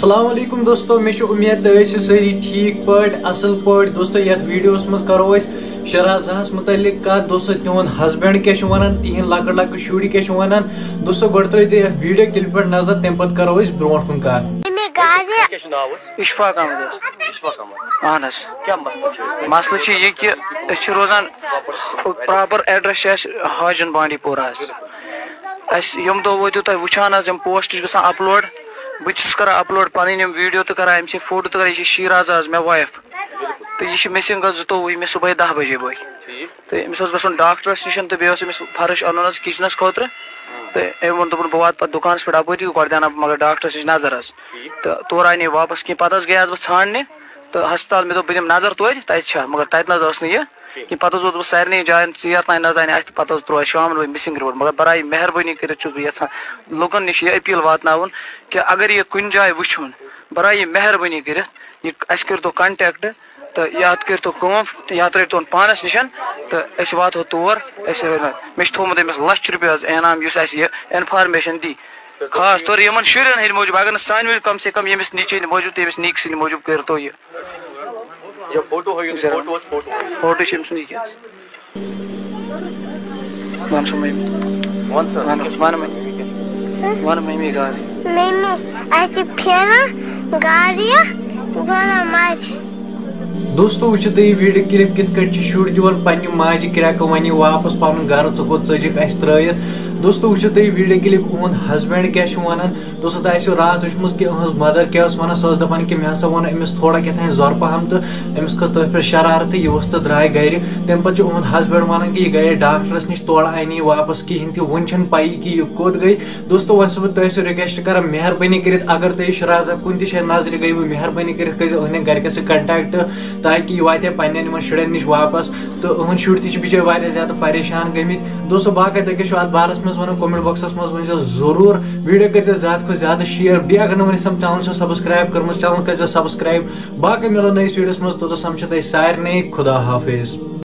अस्सलाम वालेकुम दोस्तों, मे उम्मीद सारी ठीक पट असल पट दोस्तों। ये वीडियोस मज करो शराजहस मुतलिक कत दोस्तों। तिहद हस्बैंड क्या वन, तिहद लकट लकट शुर क्या वन दोस्तों। गो त्रो वीडियो क्लिप पे नजर, तम पे करो ब्रो कुन कत। इशफाक अहमद क्या मसला ये कि रोजान प्रॉपर एड्रेस हाजन बांडी पोरा यम दो वो तुम वुचान पोस्ट ग अपलोड बस कर अपलोड पन वीडियो तो कर फोटो तो कर शीराज मे वाइफ तो यह मिसिंग 22 मे सुबह 10 बजे बे तो अमिस डॉक्टरस नश तो बेस फर्श अन किचनस खुद तो वो दोपन बह वात दुकान पे अपरी गो दिन मगर डॉक्टरस नश नजर तो तौर आय वापस कह पे गया बह छाने तो हस्पताल मे दोप दिम नजर तोर मगर तत नह कि पे बह सारे जान यर तान नजान अत पे त्रो शाम मिसिंग रिपोर्ट। मगर बराए मेहरबानी कर लुकन नश यह अपील वातन कि अगर यह कुछ जाए वुन बराए मेहरबानी कर तो कंटेक्ट तो या कर तो या त्रो पानस निश तो वातो तौर मे थोमुत अमिस ₹1,00,000 इनाम यह इन्फॉर्मेशन दी खास तौर इन शुरन मौजूद अगर सान कम से कम यमिस नीचे मौजूद तो नीक सन मौजूद कर तो यह फोटो दोस्तों वो वीडियो क्लिप कित शुर दिवान पे माज क्रैक वन वापस पन गर चजिक त्रत। दोस्तों वो वीडियो क्लिप उहद हस्बैंड क्या वन दोस्तों तुम रात वुचम कि मदर क्या वन सो दपान कि मे वो अमिस थोड़ा क्या जोर पहम तो अमिस खस तथ पे शरारत यह तो द्राय गर तम पे उहद हस्बैंड वन कि यह गए डॉक्टरस नश तोड़ आई वापस कहें तो वन पाई कि यह कोत गई। दोस्तों वन सब तुम रिक्वेस्ट कर मेहरबानी कर अगर तुम शराजा कुन तय नजर गई मेहरबानी कर घर से कंटेक्ट ताकि यह वात पे शुरन नश वापस तो उहद शुर तचार वारिया ज्यादा परेशान गमित। दोस्तों बाकी तुम क्या अत बारस मज वन कमेंट बॉक्सस मज वन जरूर वीडियो कर ज्यादा खुद ज्यादा शेयर बे अगर वन चैनल सब्सक्राइब कर्म चैनल कर सब्सक्राइब। बाकी मिलो नईस वीडियोस मज तो समझो तुम सारे खुदा हाफिज।